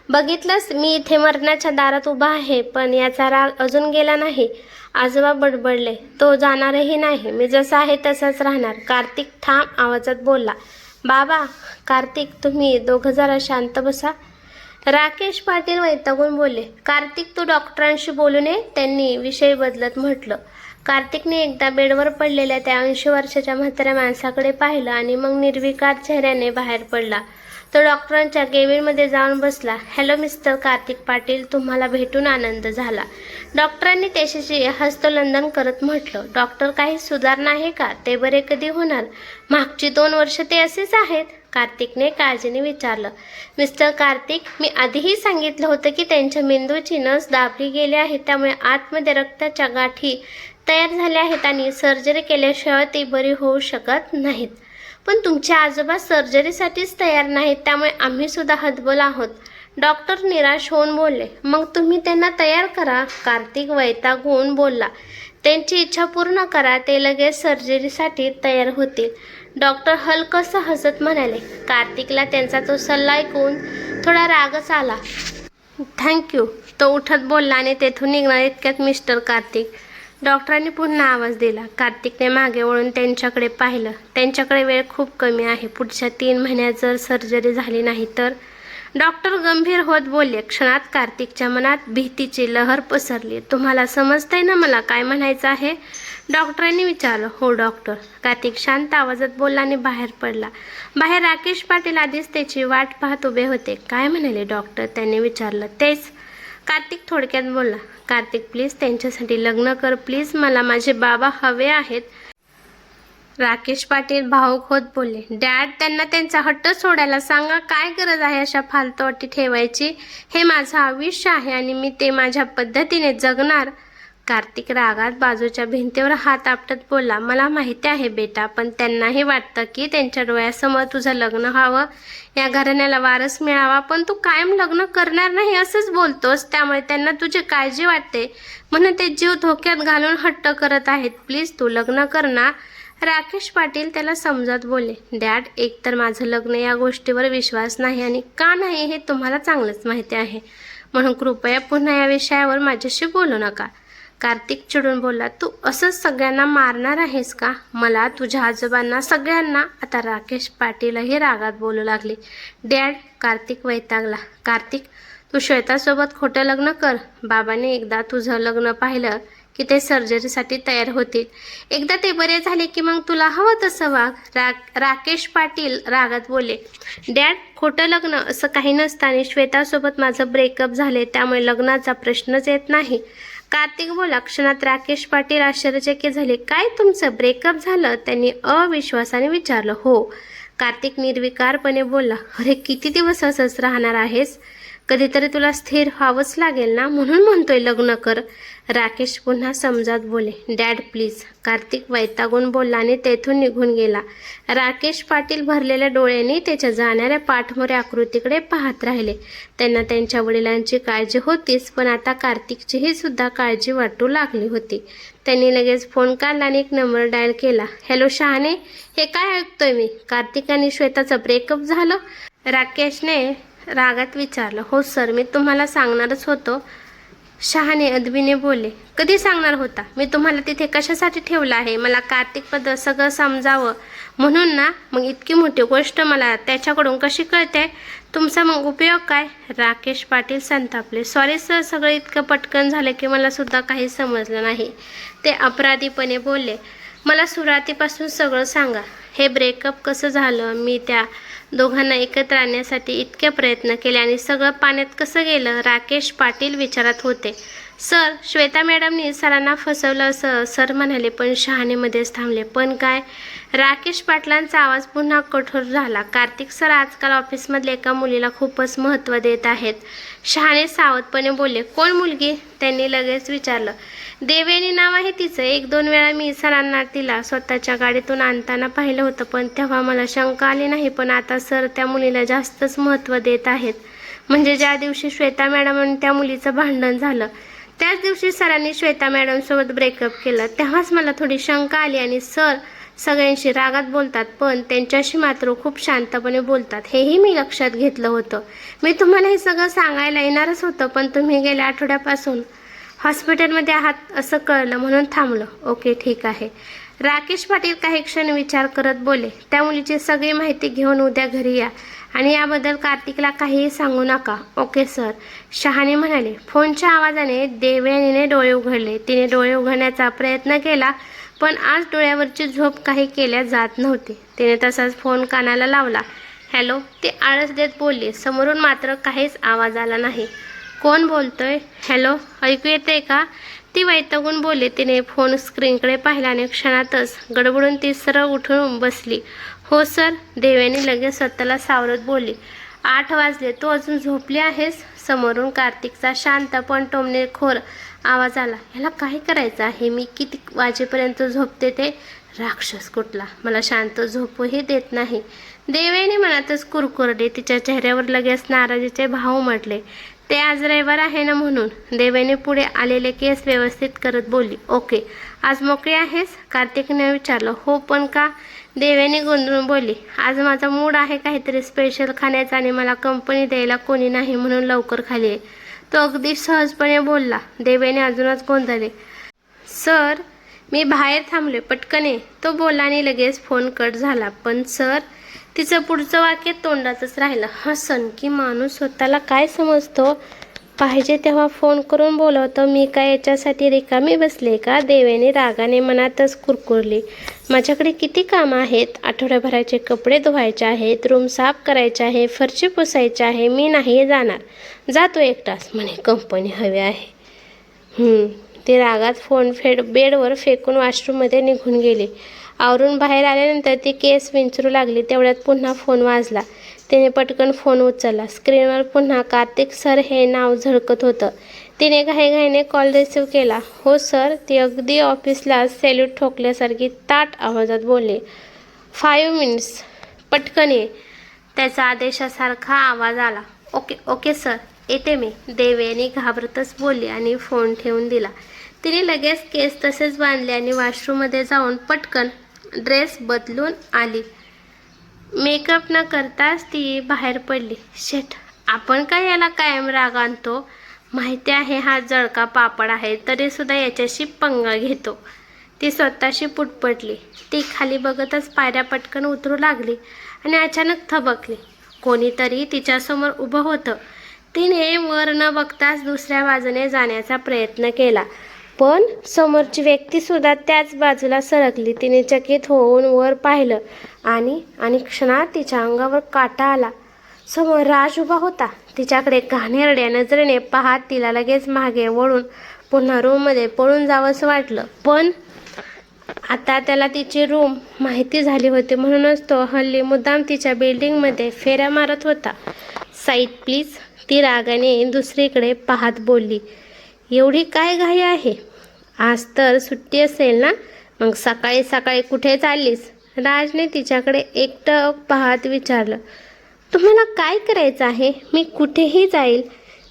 बघितलंस, मी इथे मरणाच्या दारात उभा आहे, पण याचा राग अजून गेला नाही. आजोबा बडबडले. तो जाणारही नाही, मी जसा आहे तसाच राहणार. कार्तिक ठाम आवाजात बोलला. बाबा, कार्तिक, तुम्ही दोघं जरा शांत बसा. राकेश पाटील वैतागून बोलले. कार्तिक, तू डॉक्टरांशी बोलू नये, त्यांनी विषय बदलत म्हटलं. कार्तिकने एकदा बेडवर पडलेल्या त्या 80 वर्षाच्या म्हाताऱ्या माणसाकडे पाहिलं आणि मग निर्विकार चेहऱ्याने बाहेर पडला. तो डॉक्टरांच्या केबिनमध्ये जाऊन बसला. हॅलो मिस्टर कार्तिक पाटील, तुम्हाला भेटून आनंद झाला. डॉक्टरांनी त्याच्याशी हस्तोलंदन करत म्हटलं. डॉक्टर, काही सुधारणा आहे का? ते बरे कधी होणार? मागची 2 वर्ष ते असेच आहेत, कार्तिकने काळजीने विचारलं. मिस्टर कार्तिक, मी आधीही सांगितलं होतं की त्यांच्या मेंदूची नस दाबली गेली आहे, त्यामुळे आतमध्ये रक्ताच्या गाठी तयार झाल्या आहेत आणि सर्जरी केल्याशिवाय ती बरी होऊ शकत नाहीत. पण तुमचे आजोबा सर्जरीसाठीच तयार नाहीत, त्यामुळे आम्ही सुद्धा हतबल आहोत. डॉक्टर निराश होऊन बोलले. मग तुम्ही त्यांना तयार करा, कार्तिक वैतागून बोलला. त्यांची इच्छा पूर्ण करा, ते लगेच सर्जरीसाठी तयार होतील. डॉक्टर हलकसं हसत म्हणाले. कार्तिकला त्यांचा तो सल्ला ऐकून थोडा रागच आला. थँक्यू, तो उठत बोलला आणि तेथून निघणार इतक्यात मिस्टर कार्तिक. डॉक्टरांनी पुन्हा आवाज दिला. कार्तिकने मागे वळून त्यांच्याकडे पाहिलं. त्यांच्याकडे वेळ खूप कमी आहे. पुढच्या 3 महिन्यात जर सर्जरी झाली नाही तर? डॉक्टर गंभीर होत बोलले. क्षणात कार्तिकच्या मनात भीतीची लहर पसरली. तुम्हाला समजतंय ना मला काय म्हणायचं आहे? डॉक्टरांनी विचारलं. हो डॉक्टर, कार्तिक शांत आवाजात बोलला आणि बाहेर पडला. बाहेर राकेश पाटील आधीच त्याची वाट पाहत उभे होते. काय म्हणाले डॉक्टर? त्यांनी विचारलं. तेच, कार्तिक थोडक्यात बोलला. कार्तिक प्लीज त्यांच्यासाठी लग्न कर प्लीज, मला माझे बाबा हवे आहेत. राकेश पाटील भावुक होत बोलले. डॅड, त्यांना त्यांचा हट्ट सोडायला सांगा. काय गरज आहे अशा फालतू अटी ठेवायची? हे माझं आयुष्य आहे आणि मी ते माझ्या पद्धतीने जगणार. कार्तिक रागात बाजूच्या भिंतीवर हात आपटत बोलला. मला माहिती आहे बेटा, पण त्यांनाही वाटतं की त्यांच्या डोळ्यासमोर तुझं लग्न व्हावं, या घराण्याला वारस मिळावा, पण तू कायम लग्न करणार नाही असंच बोलतोस. त्यामुळे त्यांना तुझी काळजी वाटते म्हणून ते जीव धोक्यात घालून हट्ट करत आहेत. प्लीज तू लग्न कर ना. राकेश पाटील त्याला समजावत बोलले. डॅड, एकतर माझं लग्न या गोष्टीवर विश्वास नाही आणि का नाही हे तुम्हाला चांगलंच माहिती आहे, म्हणून कृपया पुन्हा या विषयावर माझ्याशी बोलू नका. कार्तिक चिडून बोलला. तू असंच सगळ्यांना मारणार आहेस का? मला, तुझ्या आजोबांना, सगळ्यांना. आता राकेश पाटीलही रागात बोलू लागले. डॅड, कार्तिक वैतागला. कार्तिक, तू श्वेतासोबत खोटं लग्न कर. बाबाने एकदा तुझं लग्न पाहिलं की ते सर्जरीसाठी तयार होतील. एकदा ते बरे झाले की मग तुला हवं तसं वाग. राकेश पाटील रागात बोलले. डॅड, खोटं लग्न असं काही नसतं आणि श्वेतासोबत माझं ब्रेकअप झाले, त्यामुळे लग्नाचा प्रश्नच येत नाही. कार्तिक बोला. क्षणात राकेश पाटील आश्चर्यचकित झाले. काय, तुमचं ब्रेकअप झालं? त्यांनी अविश्वासाने विचारलं. हो. कार्तिक निर्विकारपणे बोलला. अरे, किती दिवस असंच राहणार आहेस? कधीतरी तुला स्थिर व्हावंच लागेल ना, म्हणून म्हणतोय लग्न कर. राकेश पुन्हा समजावत बोले. Dad please. कार्तिक वैतागून बोलला आणि तेथून निघून गेला. राकेश पाटील भरलेल्या डोळ्यांनी त्याच्या जाणाऱ्या पाठमोरे आकृतीकडे पाहत राहिले. त्यांना त्यांच्या वडिलांची काळजी होतीच, पण आता कार्तिकचीही सुद्धा काळजी वाटू लागली होती. त्यांनी लगेच फोन काढला आणि एक नंबर डायल केला. हॅलो शहाणे, हे काय ऐकतोय मी? कार्तिक आणि श्वेताचं ब्रेकअप झालं? राकेशने रागात विचारलं. हो सर, मी तुम्हाला सांगणारच होतो. शहाणे अदबीने बोलले. कधी सांगणार होता? मी तुम्हाला तिथे कशासाठी ठेवलं आहे? मला कार्तिकबद्दल सगळं समजावं म्हणून ना. मग इतकी मोठी गोष्ट मला त्याच्याकडून कशी कळते? तुमचा मग उपयोग काय? राकेश पाटील संतापले. सॉरी सर, सगळं इतकं पटकन झालं की मला सुद्धा काही समजलं नाही. ते अपराधीपणे बोलले. मला सुरुवातीपासून सगळं सांगा. हे ब्रेकअप कसं झालं? मी त्या दोघांना एकत्र आणण्यासाठी इतके प्रयत्न केले आणि सगळं पाण्यात कसं गेलं? राकेश पाटील विचारत होते. सर, श्वेता मॅडमनी सरांना फसवलं असं सर म्हणाले, पण शहाणेमध्येच थांबले. पण काय? राकेश पाटलांचा आवाज पुन्हा कठोर झाला. कार्तिक सर आजकाल ऑफिसमधल्या एका मुलीला खूपच महत्त्व देत आहेत. शहाणे सावधपणे बोलले. कोण मुलगी? त्यांनी लगेच विचारलं. देवयानी नाव आहे तिचं. 1-2 वेळा मी सरांना तिला स्वतःच्या गाडीतून आणताना पाहिलं होतं, पण तेव्हा मला शंका आली नाही. पण आता सर त्या मुलीला जास्तच महत्त्व देत आहेत. म्हणजे ज्या दिवशी श्वेता मॅडम आणि त्या मुलीचं भांडण झालं त्याच दिवशी सरांनी श्वेता मॅडमसोबत ब्रेकअप केलं. तेव्हाच मला थोडी शंका आली. आणि सर सगळ्यांशी रागात बोलतात, पण त्यांच्याशी मात्र खूप शांतपणे बोलतात, हेही मी लक्षात घेतलं होतं. मी तुम्हाला हे सगळं सांगायला येणारच होतं, पण तुम्ही गेल्या आठवड्यापासून हॉस्पिटलमध्ये आहात असं कळलं म्हणून थांबलो. ओके, ठीक आहे. राकेश पाटील काही क्षण विचार करत बोले. त्या मुलीची सगळी माहिती घेऊन उद्या घरी या आणि याबद्दल कार्तिकला काहीही सांगू नका. ओके सर, शहाणे म्हणाले. फोनच्या आवाजाने देवयानीने डोळे उघडले. तिने डोळे उघडण्याचा प्रयत्न केला, पण आज डोळ्यावरची झोप काही केल्या जात नव्हती. तिने तसाच फोन कानाला लावला. हॅलो, ती आळस देत बोलली. समोरून मात्र काहीच आवाज आला नाही. कोण बोलतोय? हॅलो, ऐकू येते का? ती वैतागून बोलली. तिने फोन स्क्रीनकडे पाहिला आणि क्षणातच गडबडून ती सरळ उठून बसली. हो सर, देवयानी लगेच स्वतःला सावरत बोलली. 8 वाजले, तू अजून झोपली आहेस? समोरून कार्तिकचा शांत पण टोमणेखोर आवाज आला. ह्याला काय करायचं आहे? मी किती वाजेपर्यंत झोपते ते? राक्षस कुठला, मला शांत झोपूही देत नाही. देवयानी मनातच कुरकुरली. तिच्या चेहऱ्यावर लगेच नाराजीचे भाव उमटले. ते आज रविवार आहे ना म्हणून. देवयानी पुढे आलेले केस व्यवस्थित करत बोलली. ओके, आज मोकळी आहेस? कार्तिकने विचारलं. हो, पण का? देवयानी गोंधळून बोलली. आज माझा मूड आहे काहीतरी स्पेशल खाण्याचा आणि मला कंपनी द्यायला कोणी नाही म्हणून लवकर खाली आहे. तो अगदी सहजपणे बोलला. देवयानी अजूनच गोंधळले. सर, मी बाहेर थांबले, पटकन ये, तो बोलला आणि लगेच फोन कट झाला. पण सर, तिचं पुढचं वाक्य तोंडातच राहिलं. हा सनकी माणूस स्वतःला काय समजतो? पाहिजे तेव्हा फोन करून बोलवतो. मी काय याच्यासाठी रिकामी बसले का? देवयानी रागाने मनातच कुरकुरली. माझ्याकडे किती कामं आहेत. आठवड्याभराचे कपडे धुवायचे आहेत, रूम साफ करायचे आहे, फरशी पुसायची आहे. मी नाही जाणार, जातो एकटाच म्हणे. कंपनी हवी आहे. ती रागात फोन बेडवर फेकून वॉशरूममध्ये निघून गेली. आवरून बाहेर आल्यानंतर ती केस विंचरू लागली. तेवढ्यात पुन्हा फोन वाजला. तिने पटकन फोन उचलला. स्क्रीनवर पुन्हा कार्तिक सर हे नाव झळकत होतं. तिने घाईघाईने कॉल रिसीव्ह केला. हो सर. ती अगदी ऑफिसला सॅल्यूट ठोकल्यासारखी ताठ आवाजात बोलली. 5 मिनिट्स, पटकन ये. त्याचा आदेशासारखा आवाज आला. ओके सर, येते मी, देवयानी घाबरतच बोलली आणि फोन ठेवून दिला. तिने लगेच केस तसेच बांधले आणि वॉशरूममध्ये जाऊन पटकन ड्रेस बदलून आली. मेकअप न करताच ती बाहेर पडली. शेट, आपण काय याला कायम राग आणतो. माहिती आहे हा जळका पापड आहे, तरीसुद्धा याच्याशी पंगा घेतो. ती स्वतःशी पुटपटली. ती खाली बघतच पायऱ्या पटकन उतरू लागली आणि अचानक थबकली. कोणीतरी तिच्यासमोर उभं होतं. तिने वर न बघताच दुसऱ्या बाजूने जाण्याचा प्रयत्न केला, पण समोरची व्यक्तीसुद्धा त्याच बाजूला सरकली. तिने चकित होऊन वर पाहिलं आणि क्षणात तिच्या अंगावर काटा आला. समोर राज उभा होता. तिच्याकडे घाणेरड्या नजरेने पाहत तिला लगेच मागे वळून पुन्हा रूममध्ये पळून जावंसं वाटलं. पण आता त्याला तिची रूम माहिती झाली होती, म्हणूनच तो हल्ली मुद्दाम तिच्या बिल्डिंगमध्ये फेऱ्या मारत होता. साईड प्लीज, ती रागाने दुसरीकडे पाहत बोलली. एवढी काय घाई आहे? आज तर सुट्टी असेल ना, मग सकाळी सकाळी कुठे चाललीस? राजने तिच्याकडे एकटक पाहत विचारलं. तुम्हाला काय करायचं आहे? मी कुठेही जाईल,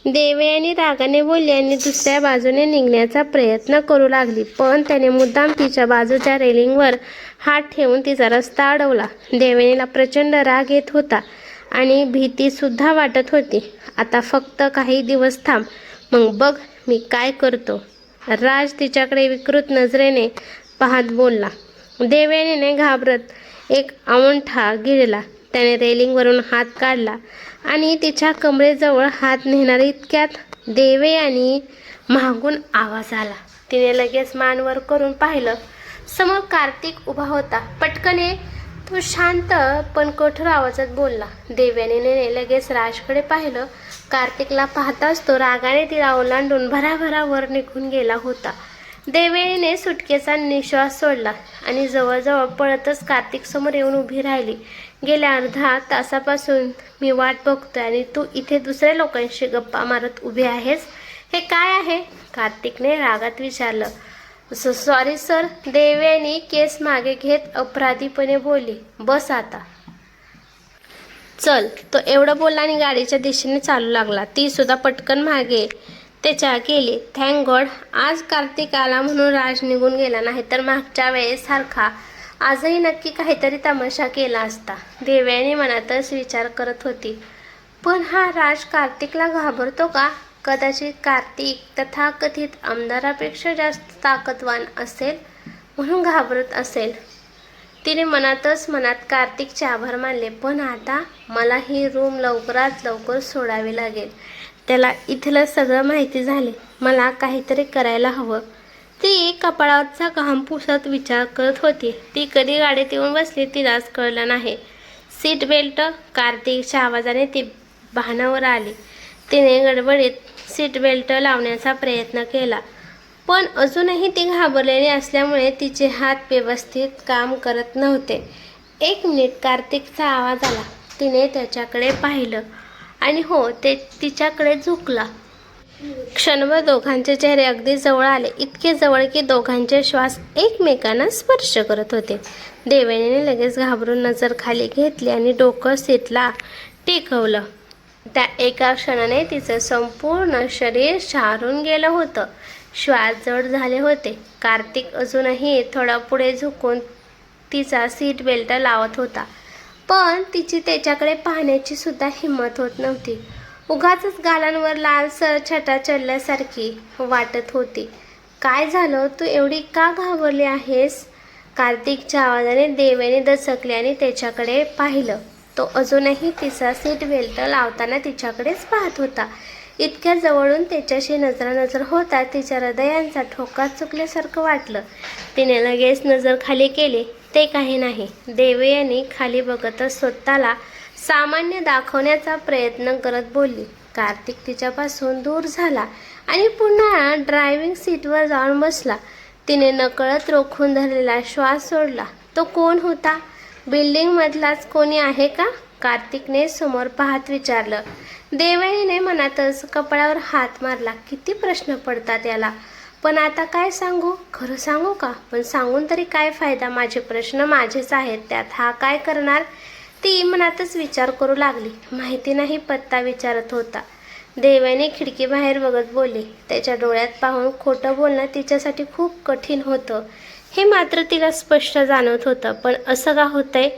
देवयानी रागाने बोलली आणि दुसऱ्या बाजूने निघण्याचा प्रयत्न करू लागली. पण त्याने मुद्दाम तिच्या बाजूच्या रेलिंगवर हात ठेवून तिचा रस्ता अडवला. देवयानीला प्रचंड राग येत होता आणि भीतीसुद्धा वाटत होती. आता फक्त काही दिवस थांब, मग बघ मी काय करतो. राज तिच्याकडे विकृत नजरेने पाहत बोलला. देवयानीने घाबरत एक आवंठा गिळला. त्याने रेलिंगवरून हात काढला आणि तिच्या कमरेजवळ हात नेणार इतक्यात देवयानी मागून आवाज आला. तिने लगेच मान वर करून पाहिलं. समोर कार्तिक उभा होता. पटकन ये, तो शांत पण कठोर आवाजात बोलला. देवयानीने लगेच राजकडे पाहिलं. कार्तिकला पाहताच तो रागाने तिला ओलांडून भराभरा वर निघून गेला होता. देवयानीने सुटकेचा निश्वास सोडला आणि जवळजवळ पळतच कार्तिक समोर येऊन उभी राहिली. गेल्या अर्धा तासापासून मी वाट बघतोय आणि तू इथे दुसऱ्या लोकांशी गप्पा मारत उभी आहेस. हे काय आहे? कार्तिकने रागात विचारलं. सॉरी सर, देवयानी केस मागे घेत अपराधीपणे बोलली. बस आता. चल. तो एवढं बोलला आणि गाडीच्या दिशेने चालू लागला. ती सुद्धा पटकन मागे त्याच्या गेली. थँक गॉड आज कार्तिक आला म्हणून राज निघून गेला, नाही तर मागच्या वेळेसारखा आजही नक्की काहीतरी तमाशा केला असता. देवयानी मनातच विचार करत होती. पण हा राज कार्तिकला घाबरतो का? कदाचित कार्तिक तथाकथित आमदारापेक्षा जास्त ताकदवान असेल म्हणून घाबरत असेल. तिने मनातच मनात कार्तिकचे आभार मानले. पण आता मला ही रूम लवकरात लवकर सोडावी लागेल. त्याला इथलं सगळं माहिती झाले. मला काहीतरी करायला हवं. ती कपाळावरचा घाम पुसत विचार करत होती. ती कधी गाडीत येऊन बसली तिलाच कळलं नाही. सीट बेल्ट, कार्तिकच्या आवाजाने ती भानावर आली. तिने गडबडीत सीट बेल्ट लावण्याचा प्रयत्न केला, पण अजूनही ती घाबरलेली असल्यामुळे तिचे हात व्यवस्थित काम करत नव्हते. 1 मिनिट, कार्तिकचा आवाज आला. तिने त्याच्याकडे पाहिलं आणि हो, ते तिच्याकडे झुकला. क्षणभर दोघांचे चेहरे अगदी जवळ आले. इतके जवळ की दोघांचे श्वास एकमेकांना स्पर्श करत होते. देवयानीने लगेच घाबरून नजर खाली घेतली आणि डोकं सीटला टेकवलं. त्या एका क्षणाने तिचं संपूर्ण शरीर शारून गेलं होतं. श्वास जड झाले होते. कार्तिक अजूनही थोडा पुढे झुकून तिचा सीट बेल्ट लावत होता, पण तिची त्याच्याकडे पाहण्याची सुद्धा हिंमत होत नव्हती. उगाचच गालांवर लालसर छटा चढल्यासारखी वाटत होती. काय झालं? तू एवढी का घाबरली आहेस? कार्तिकच्या आवाजाने देवयानी दचकली आणि त्याच्याकडे पाहिलं. तो अजूनही तिचा सीट बेल्ट लावताना तिच्याकडेच पाहत होता. इतक्या जवळून त्याच्याशी नजरानजर होता तिच्या हृदयांचा ठोका चुकल्यासारखं वाटलं. तिने लगेच नजर खाली केली. ते काही नाही. देवयानी खाली बघतच स्वतःला सामान्य दाखवण्याचा प्रयत्न करत बोलली. कार्तिक तिच्यापासून दूर झाला आणि पुन्हा ड्रायव्हिंग सीटवर जाऊन बसला. तिने नकळत रोखून धरलेला श्वास सोडला. तो कोण होता? बिल्डिंगमधलाच कोणी आहे का? कार्तिकने समोर पाहत विचारलं. देवयानीने मनातच कपाळावर हात मारला. किती प्रश्न पडतात याला. पण आता काय सांगू? खरं सांगू का? पण सांगून तरी काय फायदा? माझे प्रश्न माझेच आहेत, त्यात हा काय करणार? ती मनातच विचार करू लागली. माहिती नाही पत्ता विचारत होता. देवयानी खिडकीबाहेर बघत बोलली. त्याच्या डोळ्यात पाहून खोटं बोलणं तिच्यासाठी खूप कठीण होतं हे मात्र तिला स्पष्ट जाणवत होतं. पण असं का होतंय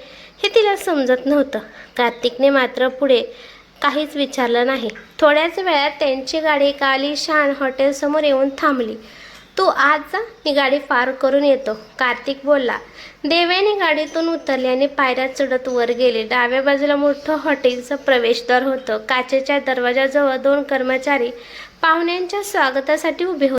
हे तिला समजत नव्हतं. कार्तिकने मात्र पुढे काहीच विचारलं नाही. थोड्याच वेळात त्यांची गाडी एका आलिशान हॉटेलसमोर येऊन थांबली. तू आज जा, मी गाडी पार करून येतो, कार्तिक बोलला. देवयानी गाडीतून उतरली आणि पायऱ्या चढत वर गेली. डाव्या बाजूला मोठं हॉटेलचं प्रवेशद्वार होतं. काचेच्या दरवाजाजवळ 2 कर्मचारी पाहुण्यांच्या स्वागतासाठी उभे होते.